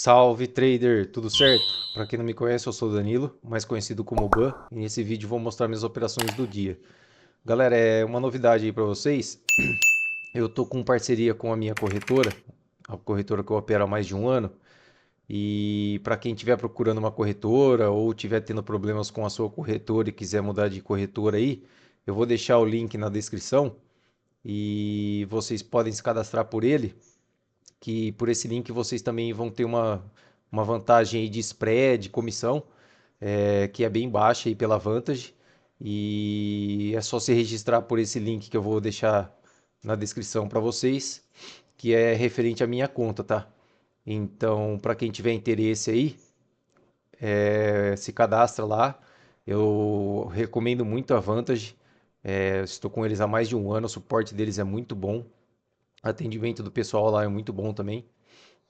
Salve trader, tudo certo? Para quem não me conhece, eu sou o Danilo, mais conhecido como Ban, e nesse vídeo vou mostrar minhas operações do dia. Galera, é uma novidade aí para vocês. Eu tô com parceria com a minha corretora, a corretora que eu opero há mais de um ano, e para quem estiver procurando uma corretora ou estiver tendo problemas com a sua corretora e quiser mudar de corretora aí, eu vou deixar o link na descrição e vocês podem se cadastrar por ele que por esse link vocês também vão ter uma vantagem aí de spread, comissão, que é bem baixa aí pela Vantage. E é só se registrar por esse link que eu vou deixar na descrição para vocês, que é referente à minha conta, tá? Então, para quem tiver interesse aí, se cadastra lá. Eu recomendo muito a Vantage. Estou com eles há mais de um ano, o suporte deles é muito bom. O atendimento do pessoal lá é muito bom também.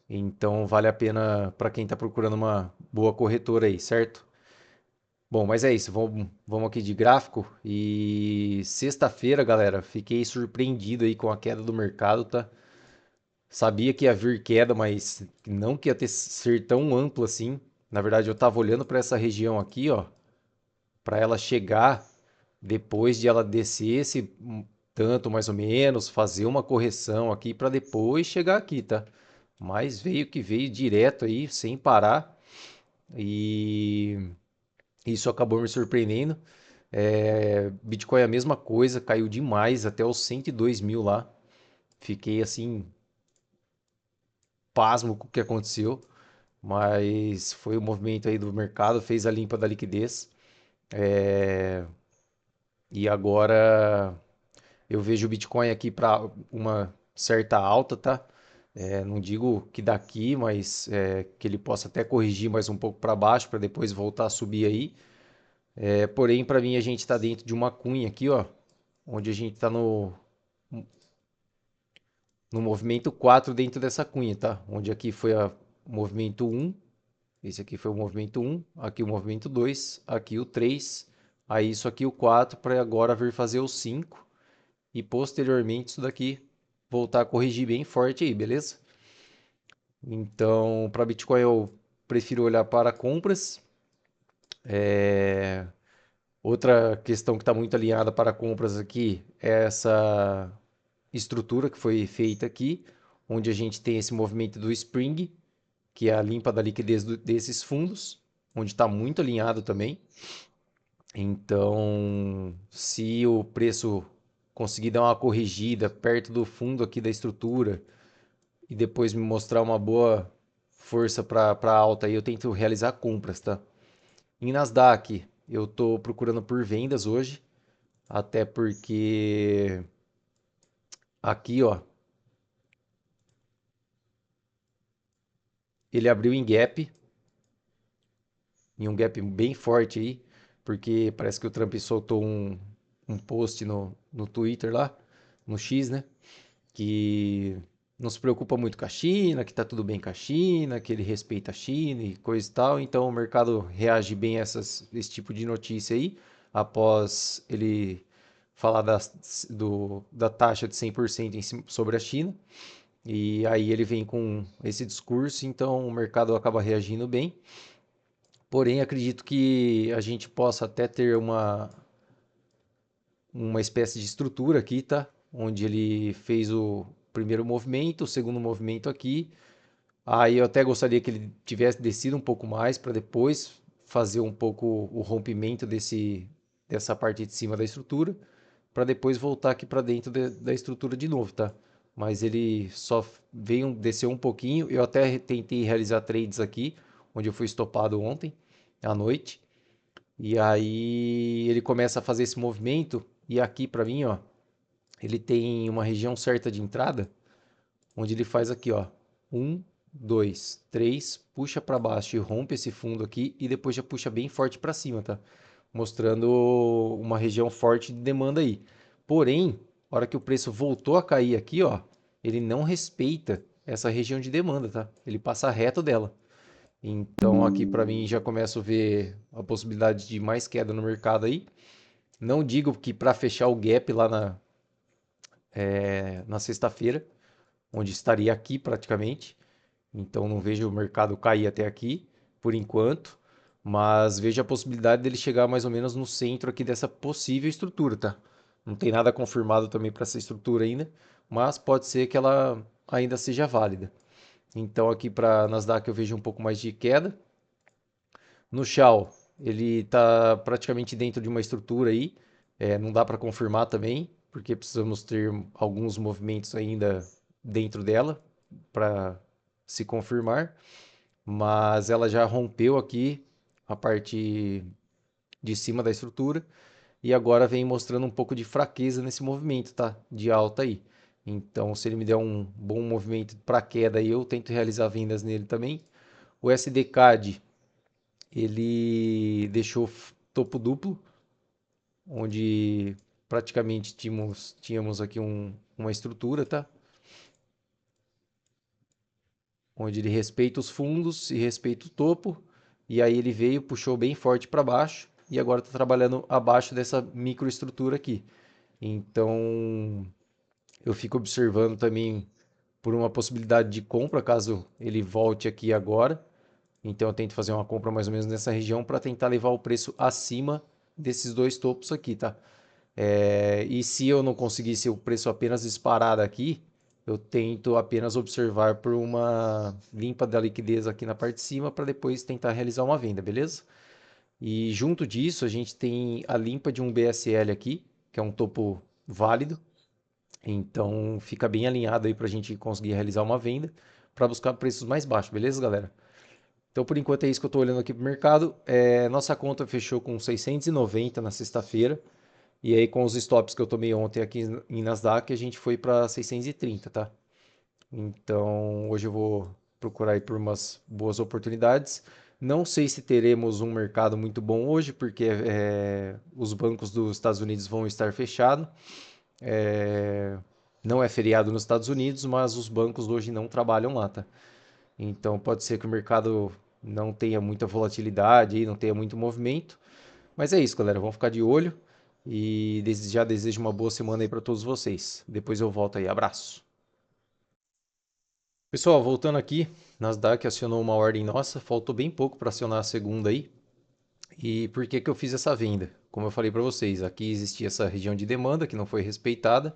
Então vale a pena para quem está procurando uma boa corretora aí, certo? Bom, mas é isso, vamos aqui de gráfico. E sexta-feira, galera, fiquei surpreendido aí com a queda do mercado, tá? Sabia que ia vir queda, mas não que ia ser tão amplo assim. Na verdade, eu estava olhando para essa região aqui, ó, para ela chegar depois de ela descer esse tanto mais ou menos, fazer uma correção aqui para depois chegar aqui, tá? Mas veio que veio direto aí, sem parar, e isso acabou me surpreendendo. Bitcoin é a mesma coisa, caiu demais até os 102 mil lá. Fiquei assim, pasmo com o que aconteceu, mas foi o movimento aí do mercado, fez a limpa da liquidez. E agora eu vejo o Bitcoin aqui para uma certa alta, tá? Não digo que daqui, mas que ele possa até corrigir mais um pouco para baixo para depois voltar a subir aí. Porém, para mim, a gente está dentro de uma cunha aqui, ó, onde a gente está no movimento 4 dentro dessa cunha, tá? Onde aqui foi o movimento um, esse aqui foi o movimento um, aqui o movimento 2, aqui o 3, aí isso aqui o 4 para agora vir fazer o 5 e posteriormente isso daqui voltar a corrigir bem forte aí, beleza? Então, para Bitcoin eu prefiro olhar para compras. Outra questão que está muito alinhada para compras aqui é essa estrutura que foi feita aqui, onde a gente tem esse movimento do Spring, que é a limpa da liquidez desses fundos, onde está muito alinhado também. Então, se o preço conseguir dar uma corrigida perto do fundo aqui da estrutura e depois me mostrar uma boa força para alta, aí eu tento realizar compras, tá? Em Nasdaq, eu estou procurando por vendas hoje, até porque aqui, ó, ele abriu em um gap bem forte aí, porque parece que o Trump soltou um post no Twitter lá, no X, né? Que não se preocupa muito com a China, que tá tudo bem com a China, que ele respeita a China e coisa e tal. Então o mercado reage bem a esse tipo de notícia aí, após ele falar da taxa de 100% sobre a China. E aí ele vem com esse discurso, então o mercado acaba reagindo bem. Porém, acredito que a gente possa até ter uma espécie de estrutura aqui, tá? Onde ele fez o primeiro movimento, o segundo movimento aqui. Aí eu até gostaria que ele tivesse descido um pouco mais para depois fazer um pouco o rompimento dessa parte de cima da estrutura, para depois voltar aqui para dentro da estrutura de novo, tá? Mas ele só veio desceu um pouquinho. Eu até tentei realizar trades aqui, onde eu fui estopado ontem à noite. E aí ele começa a fazer esse movimento e aqui para mim, ó, ele tem uma região certa de entrada, onde ele faz aqui, ó, um, dois, três, puxa para baixo e rompe esse fundo aqui e depois já puxa bem forte para cima, tá? Mostrando uma região forte de demanda aí. Porém, a hora que o preço voltou a cair aqui, ó, ele não respeita essa região de demanda, tá? Ele passa reto dela. Então aqui para mim já começo a ver a possibilidade de mais queda no mercado aí. Não digo que para fechar o gap lá na sexta-feira, onde estaria aqui praticamente. Então não vejo o mercado cair até aqui, por enquanto, mas vejo a possibilidade dele chegar mais ou menos no centro aqui dessa possível estrutura, tá? Não tem nada confirmado também para essa estrutura ainda, mas pode ser que ela ainda seja válida. Então aqui para Nasdaq eu vejo um pouco mais de queda. No Shao, ele está praticamente dentro de uma estrutura aí, não dá para confirmar também, porque precisamos ter alguns movimentos ainda dentro dela para se confirmar, mas ela já rompeu aqui a parte de cima da estrutura e agora vem mostrando um pouco de fraqueza nesse movimento, tá? De alta aí. Então, se ele me der um bom movimento para queda aí, eu tento realizar vendas nele também. O SDCAD, ele deixou topo duplo, onde praticamente tínhamos aqui uma estrutura, tá? Onde ele respeita os fundos e respeita o topo, e aí ele veio, puxou bem forte para baixo, e agora está trabalhando abaixo dessa microestrutura aqui. Então, eu fico observando também por uma possibilidade de compra, caso ele volte aqui agora. Então, eu tento fazer uma compra mais ou menos nessa região para tentar levar o preço acima desses dois topos aqui, tá? E se eu não conseguisse o preço apenas disparar aqui, eu tento apenas observar por uma limpa da liquidez aqui na parte de cima para depois tentar realizar uma venda, beleza? E junto disso, a gente tem a limpa de um BSL aqui, que é um topo válido. Então fica bem alinhado aí para a gente conseguir realizar uma venda para buscar preços mais baixos, beleza, galera? Então por enquanto é isso que eu estou olhando aqui para o mercado. Nossa conta fechou com 690 na sexta-feira. E aí, com os stops que eu tomei ontem aqui em Nasdaq, a gente foi para 630, tá? Então, hoje eu vou procurar aí por umas boas oportunidades. Não sei se teremos um mercado muito bom hoje, porque os bancos dos Estados Unidos vão estar fechados. É, não é feriado nos Estados Unidos, mas os bancos hoje não trabalham lá, tá? Então, pode ser que o mercado não tenha muita volatilidade, não tenha muito movimento. Mas é isso, galera. Vamos ficar de olho. E desde já desejo uma boa semana aí para todos vocês. Depois eu volto aí. Abraço. Pessoal, voltando aqui, Nasdaq acionou uma ordem nossa. Faltou bem pouco para acionar a segunda aí. E por que que eu fiz essa venda? Como eu falei para vocês, aqui existia essa região de demanda que não foi respeitada.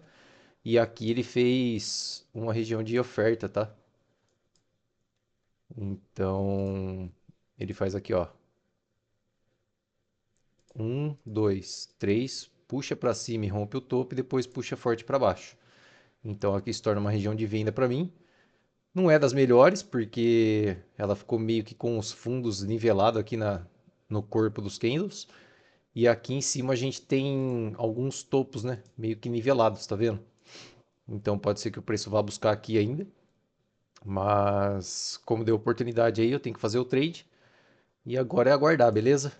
E aqui ele fez uma região de oferta, tá? Então, ele faz aqui, ó. Um, dois, três, puxa para cima e rompe o topo e depois puxa forte para baixo. Então aqui se torna uma região de venda para mim. Não é das melhores, porque ela ficou meio que com os fundos nivelados aqui no corpo dos candles. E aqui em cima a gente tem alguns topos, né? Meio que nivelados, tá vendo? Então pode ser que o preço vá buscar aqui ainda. Mas como deu oportunidade aí, eu tenho que fazer o trade. E agora é aguardar, beleza?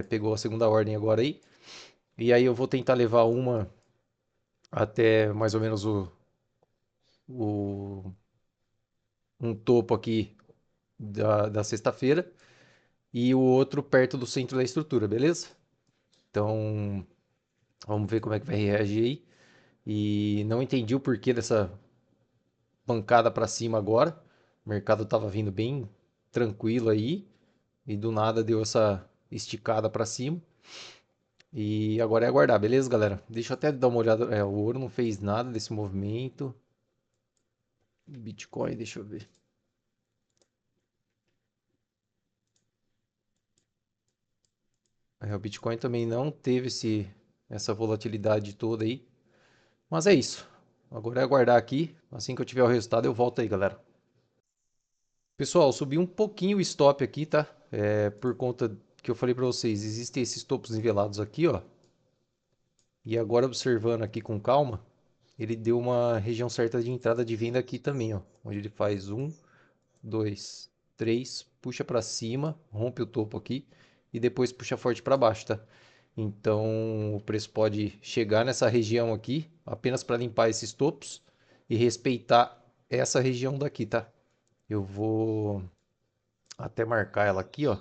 Pegou a segunda ordem agora aí. E aí eu vou tentar levar uma até mais ou menos o um topo aqui da sexta-feira e o outro perto do centro da estrutura, beleza? Então, vamos ver como é que vai reagir aí. E não entendi o porquê dessa pancada para cima agora. O mercado estava vindo bem tranquilo aí e do nada deu essa esticada para cima. E agora é aguardar, beleza, galera? Deixa eu até dar uma olhada. O ouro não fez nada desse movimento. Bitcoin, deixa eu ver. O Bitcoin também não teve essa volatilidade toda aí. Mas é isso. Agora é aguardar aqui. Assim que eu tiver o resultado, eu volto aí, galera. Pessoal, subi um pouquinho o stop aqui, tá? Por conta que eu falei para vocês, existem esses topos nivelados aqui, ó. E agora observando aqui com calma, ele deu uma região certa de entrada de venda aqui também, ó. Onde ele faz um, dois, três, puxa para cima, rompe o topo aqui e depois puxa forte para baixo, tá? Então o preço pode chegar nessa região aqui apenas para limpar esses topos e respeitar essa região daqui, tá? Eu vou até marcar ela aqui, ó.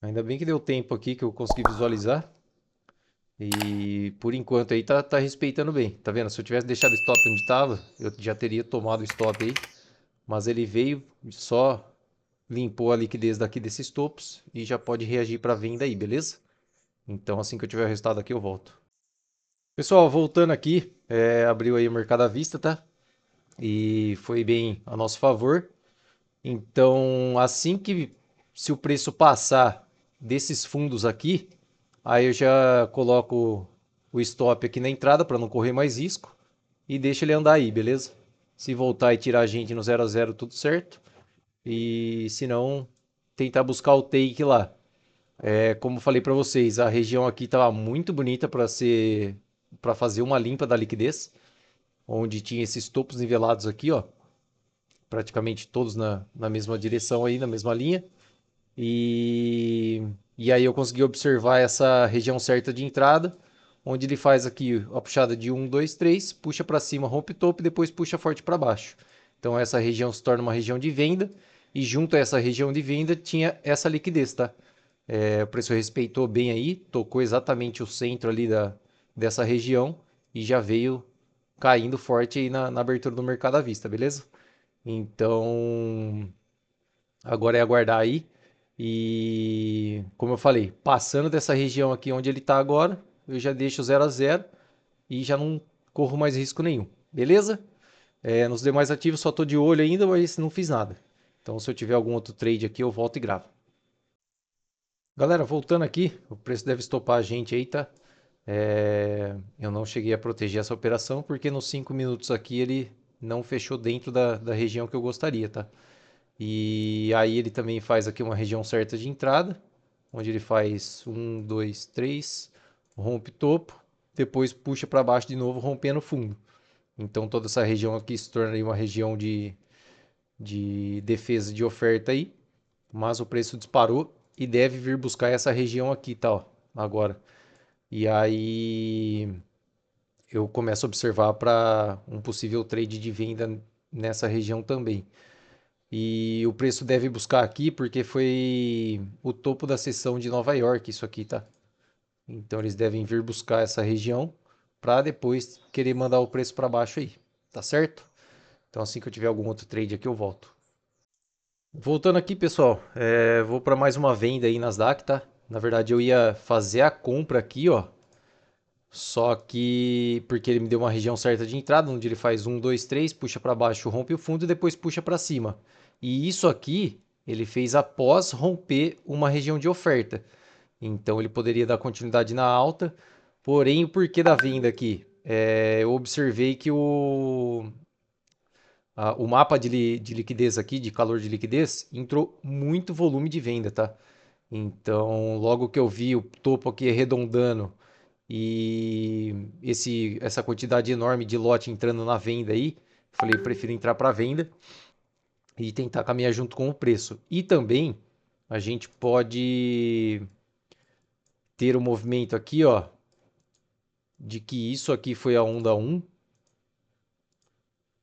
Ainda bem que deu tempo aqui que eu consegui visualizar. E por enquanto aí tá respeitando bem. Tá vendo? Se eu tivesse deixado o stop onde estava, eu já teria tomado o stop aí. Mas ele veio, só limpou a liquidez daqui desses topos e já pode reagir para venda aí, beleza? Então assim que eu tiver o resultado aqui eu volto. Pessoal, voltando aqui, abriu aí o mercado à vista, tá? E foi bem a nosso favor. Então, assim que se o preço passar desses fundos aqui, aí eu já coloco o stop aqui na entrada para não correr mais risco e deixo ele andar aí, beleza? Se voltar e tirar a gente no 0 a 0, tudo certo. E se não, tentar buscar o take lá. Como eu falei para vocês, a região aqui estava muito bonita para fazer uma limpa da liquidez, onde tinha esses topos nivelados aqui, ó, praticamente todos na mesma direção aí, na mesma linha. E aí eu consegui observar essa região certa de entrada, onde ele faz aqui a puxada de 1, 2, 3, puxa para cima, rompe topo e depois puxa forte para baixo. Então essa região se torna uma região de venda e junto a essa região de venda tinha essa liquidez, tá? O preço respeitou bem aí, tocou exatamente o centro ali dessa região e já veio caindo forte aí na abertura do mercado à vista, beleza? Então, agora é aguardar aí. E, como eu falei, passando dessa região aqui onde ele está agora, eu já deixo 0 a 0 e já não corro mais risco nenhum, beleza? Nos demais ativos só estou de olho ainda, mas não fiz nada. Então, se eu tiver algum outro trade aqui, eu volto e gravo. Galera, voltando aqui, o preço deve estopar a gente aí, tá? Eu não cheguei a proteger essa operação porque nos 5 minutos aqui ele não fechou dentro da região que eu gostaria, tá? E aí ele também faz aqui uma região certa de entrada, onde ele faz um, dois, três, rompe topo, depois puxa para baixo de novo, rompendo fundo. Então toda essa região aqui se torna uma região de defesa de oferta aí, mas o preço disparou e deve vir buscar essa região aqui, tá? Ó, agora. E aí eu começo a observar para um possível trade de venda nessa região também. E o preço deve buscar aqui porque foi o topo da seção de Nova York, isso aqui, tá? Então eles devem vir buscar essa região para depois querer mandar o preço para baixo aí, tá certo? Então assim que eu tiver algum outro trade aqui eu volto. Voltando aqui, pessoal, vou para mais uma venda aí nas DAC, tá? Na verdade eu ia fazer a compra aqui, ó. Só que porque ele me deu uma região certa de entrada, onde ele faz um, dois, três, puxa para baixo, rompe o fundo e depois puxa para cima. E isso aqui ele fez após romper uma região de oferta. Então ele poderia dar continuidade na alta. Porém, o porquê da venda aqui? Eu observei que o mapa de liquidez aqui, de calor de liquidez, entrou muito volume de venda, tá? Então, logo que eu vi o topo aqui arredondando e essa quantidade enorme de lote entrando na venda aí, falei, prefiro entrar para venda e tentar caminhar junto com o preço. E também a gente pode ter o movimento aqui, ó, de que isso aqui foi a onda um,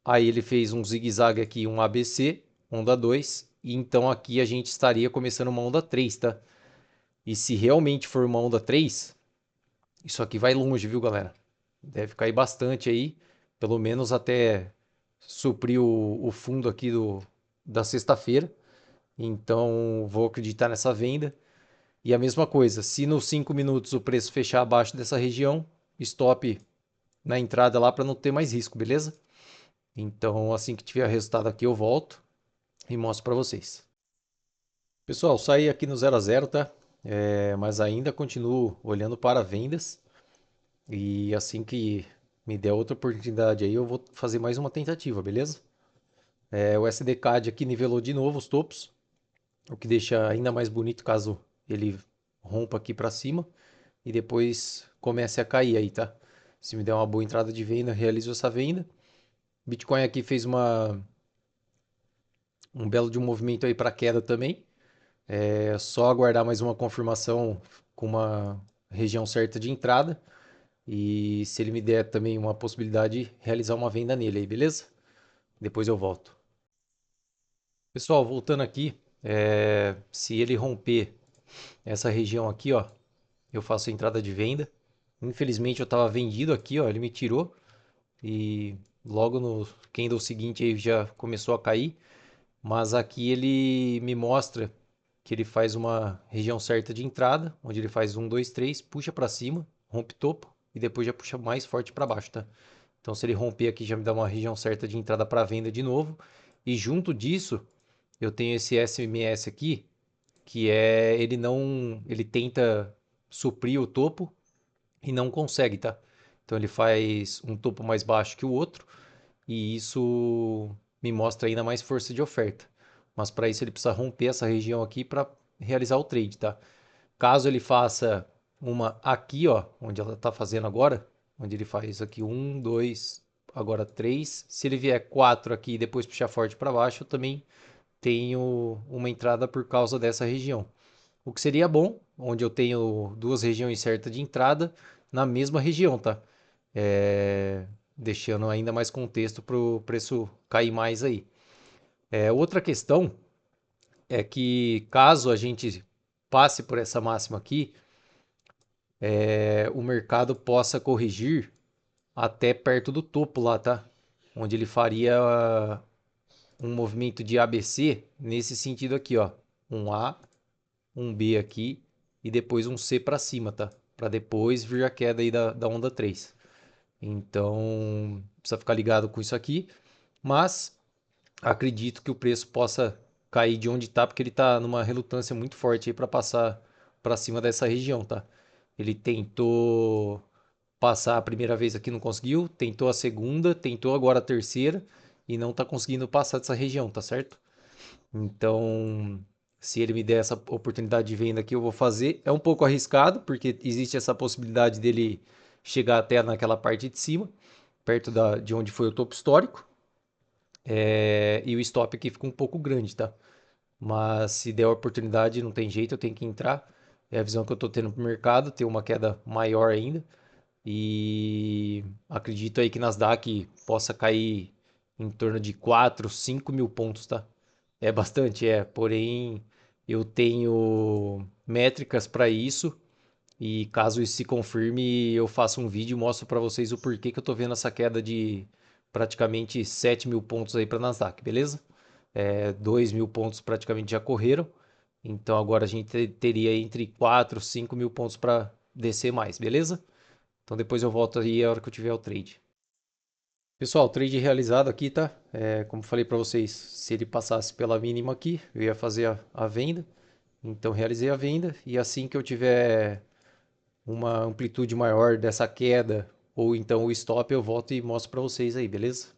aí ele fez um zigue-zague aqui, um ABC, onda 2 e então aqui a gente estaria começando uma onda 3, tá? E se realmente for uma onda 3, isso aqui vai longe, viu, galera? Deve cair bastante aí, pelo menos até suprir o fundo aqui da sexta-feira. Então, vou acreditar nessa venda. E a mesma coisa, se nos 5 minutos o preço fechar abaixo dessa região, stop na entrada lá para não ter mais risco, beleza? Então, assim que tiver resultado aqui, eu volto e mostro para vocês. Pessoal, saí aqui no 0 a 0, tá? Mas ainda continuo olhando para vendas. E assim que me der outra oportunidade aí, eu vou fazer mais uma tentativa, beleza? O SDCAD aqui nivelou de novo os topos, o que deixa ainda mais bonito caso ele rompa aqui para cima e depois comece a cair aí, tá? Se me der uma boa entrada de venda, realizo essa venda. Bitcoin aqui fez um belo de um movimento aí para queda também. É só aguardar mais uma confirmação com uma região certa de entrada. E se ele me der também uma possibilidade, realizar uma venda nele aí, beleza? Depois eu volto. Pessoal, voltando aqui, se ele romper Essa região aqui, ó, eu faço a entrada de venda. Infelizmente eu estava vendido aqui, ó, ele me tirou e logo no candle seguinte aí já começou a cair, mas aqui ele me mostra que ele faz uma região certa de entrada, onde ele faz um, dois, três, puxa para cima, rompe topo e depois já puxa mais forte para baixo, tá? Então se ele romper aqui já me dá uma região certa de entrada para venda de novo. E junto disso, eu tenho esse SMS aqui, que é ele tenta suprir o topo e não consegue, tá? Então ele faz um topo mais baixo que o outro e isso me mostra ainda mais força de oferta. Mas para isso ele precisa romper essa região aqui para realizar o trade, tá? Caso ele faça uma aqui, ó, onde ela está fazendo agora, onde ele faz aqui um, dois, agora três. Se ele vier quatro aqui e depois puxar forte para baixo, eu também tenho uma entrada por causa dessa região. O que seria bom, onde eu tenho duas regiões certas de entrada na mesma região, tá? Deixando ainda mais contexto para o preço cair mais aí. Outra questão é que caso a gente passe por essa máxima aqui, o mercado possa corrigir até perto do topo lá, tá? Onde ele faria um movimento de ABC nesse sentido aqui, ó. Um A, um B aqui e depois um C para cima, tá? Para depois vir a queda aí da onda 3. Então, precisa ficar ligado com isso aqui. Mas acredito que o preço possa cair de onde está, porque ele está numa relutância muito forte aí para passar para cima dessa região, tá? Ele tentou passar a primeira vez aqui, não conseguiu, tentou a segunda, tentou agora a terceira e não está conseguindo passar dessa região, tá certo? Então, se ele me der essa oportunidade de venda aqui, eu vou fazer. É um pouco arriscado, porque existe essa possibilidade dele chegar até naquela parte de cima, perto de onde foi o topo histórico. E o stop aqui fica um pouco grande, tá? Mas se der a oportunidade, não tem jeito, eu tenho que entrar. É a visão que eu estou tendo para o mercado, ter uma queda maior ainda. E acredito aí que Nasdaq possa cair em torno de 4, 5 mil pontos, tá? É bastante, é. Porém, eu tenho métricas para isso. E caso isso se confirme, eu faço um vídeo e mostro para vocês o porquê que eu tô vendo essa queda de praticamente 7 mil pontos aí para Nasdaq, beleza? 2 mil pontos praticamente já correram. Então agora a gente teria entre 4 e 5 mil pontos para descer mais, beleza? Então depois eu volto aí a hora que eu tiver o trade. Pessoal, trade realizado aqui, tá? Como falei para vocês, se ele passasse pela mínima aqui, eu ia fazer a venda. Então realizei a venda e assim que eu tiver uma amplitude maior dessa queda ou então o stop, eu volto e mostro para vocês aí, beleza?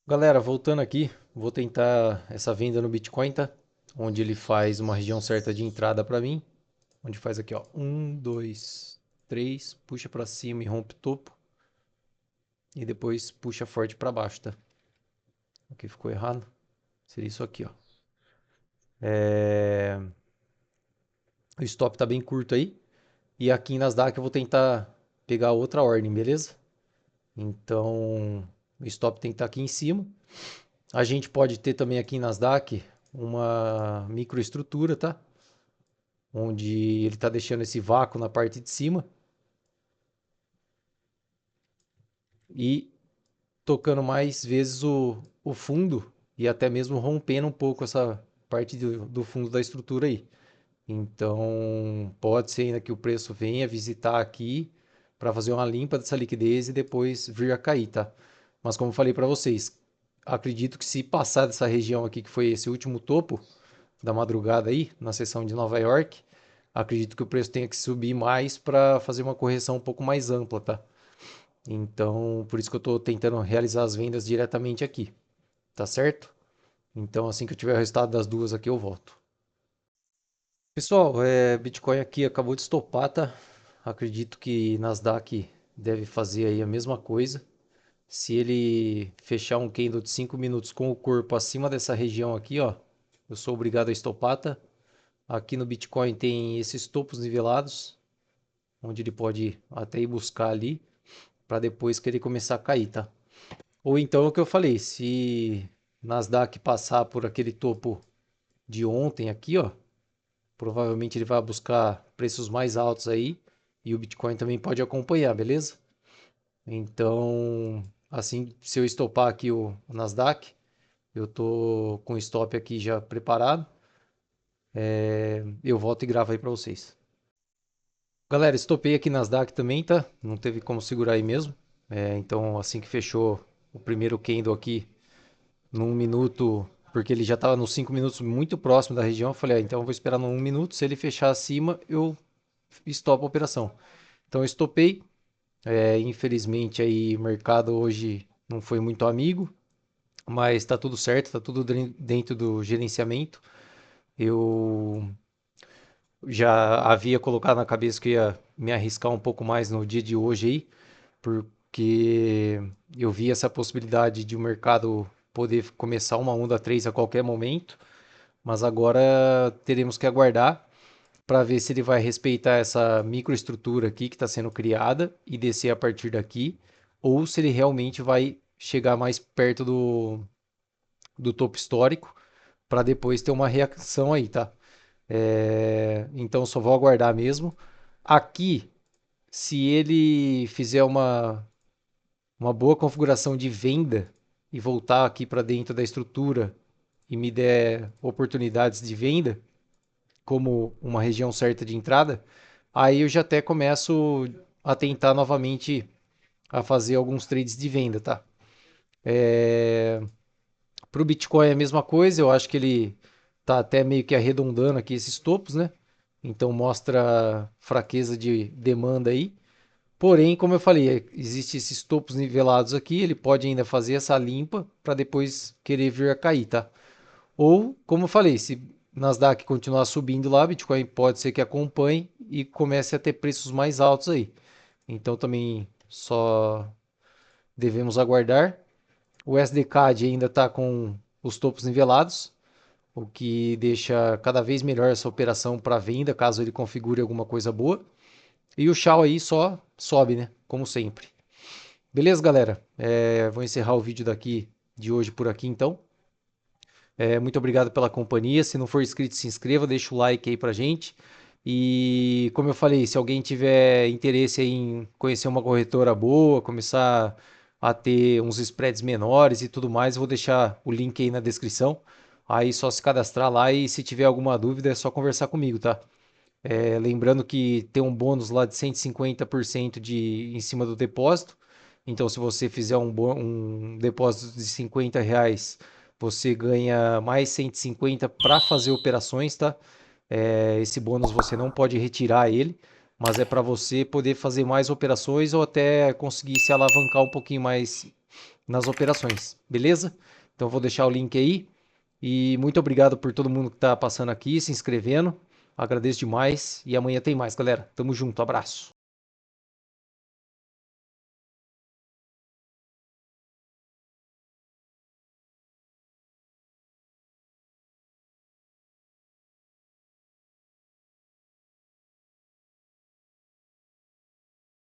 Galera, voltando aqui, vou tentar essa venda no Bitcoin, tá? Onde ele faz uma região certa de entrada para mim, onde faz aqui, ó, um, dois, três, puxa para cima e rompe o topo e depois puxa forte para baixo, tá? Aqui ficou errado. Seria isso aqui, ó. O stop tá bem curto aí. E aqui em Nasdaq eu vou tentar pegar outra ordem, beleza? Então, o stop tem que estar aqui em cima. A gente pode ter também aqui em Nasdaq uma microestrutura, tá? Onde ele está deixando esse vácuo na parte de cima e tocando mais vezes o fundo e até mesmo rompendo um pouco essa parte do fundo da estrutura aí. Então, pode ser ainda que o preço venha visitar aqui para fazer uma limpa dessa liquidez e depois vir a cair, tá? Mas como eu falei para vocês, acredito que se passar dessa região aqui, que foi esse último topo da madrugada aí, na sessão de Nova York, acredito que o preço tenha que subir mais para fazer uma correção um pouco mais ampla, tá? Então, por isso que eu estou tentando realizar as vendas diretamente aqui, tá certo? Então, assim que eu tiver o resultado das duas aqui, eu volto. Pessoal, Bitcoin aqui acabou de estopar, tá? Acredito que Nasdaq deve fazer aí a mesma coisa. Se ele fechar um candle de 5 minutos com o corpo acima dessa região aqui, ó, eu sou obrigado a estopar, tá? Aqui no Bitcoin tem esses topos nivelados, onde ele pode até ir buscar ali, para depois que ele começar a cair, tá? Ou então é o que eu falei, se Nasdaq passar por aquele topo de ontem aqui, ó, Provavelmente ele vai buscar preços mais altos aí e o Bitcoin também pode acompanhar, beleza? Então, assim, se eu estopar aqui o Nasdaq, eu tô com o stop aqui já preparado. Eu volto e gravo aí para vocês. Galera, estopei aqui Nasdaq também, tá? Não teve como segurar aí mesmo. Então, assim que fechou o primeiro candle aqui, num minuto, porque ele já estava nos 5 minutos muito próximo da região, eu falei, então eu vou esperar no 1 minuto. Se ele fechar acima, eu estopo a operação. Então, eu estopei. Infelizmente, aí o mercado hoje não foi muito amigo, mas está tudo certo, está tudo dentro do gerenciamento. Eu já havia colocado na cabeça que ia me arriscar um pouco mais no dia de hoje aí, porque eu vi essa possibilidade de o mercado poder começar uma onda 3 a qualquer momento, mas agora teremos que aguardar para ver se ele vai respeitar essa microestrutura aqui que está sendo criada e descer a partir daqui, ou se ele realmente vai chegar mais perto do topo histórico para depois ter uma reação aí, tá? Então só vou aguardar mesmo. Aqui, se ele fizer uma boa configuração de venda e voltar aqui para dentro da estrutura e me der oportunidades de venda, como uma região certa de entrada, aí eu já até começo a tentar novamente a fazer alguns trades de venda, tá? Para o Bitcoin é a mesma coisa, eu acho que ele tá até meio que arredondando aqui esses topos, né? Então mostra fraqueza de demanda aí. Porém, como eu falei, existem esses topos nivelados aqui, ele pode ainda fazer essa limpa para depois querer vir a cair, tá? Ou, como eu falei, se Nasdaq continuar subindo lá, Bitcoin pode ser que acompanhe e comece a ter preços mais altos aí. Então também só devemos aguardar. O SDCAD ainda está com os topos nivelados, o que deixa cada vez melhor essa operação para venda, caso ele configure alguma coisa boa. E o Shao aí só sobe, né? Como sempre. Beleza, galera? Vou encerrar o vídeo de hoje por aqui, então. Muito obrigado pela companhia. Se não for inscrito, se inscreva, deixa o like aí pra gente. E como eu falei, se alguém tiver interesse em conhecer uma corretora boa, começar a ter uns spreads menores e tudo mais, eu vou deixar o link aí na descrição. Aí só se cadastrar lá e se tiver alguma dúvida é só conversar comigo, tá? Lembrando que tem um bônus lá de 150% em cima do depósito. Então, se você fizer um depósito de R$ 50, você ganha mais 150 para fazer operações, tá? Esse bônus você não pode retirar ele, mas é para você poder fazer mais operações ou até conseguir se alavancar um pouquinho mais nas operações, beleza? Então, eu vou deixar o link aí. E muito obrigado por todo mundo que está passando aqui, se inscrevendo. Agradeço demais e amanhã tem mais, galera. Tamo junto, abraço.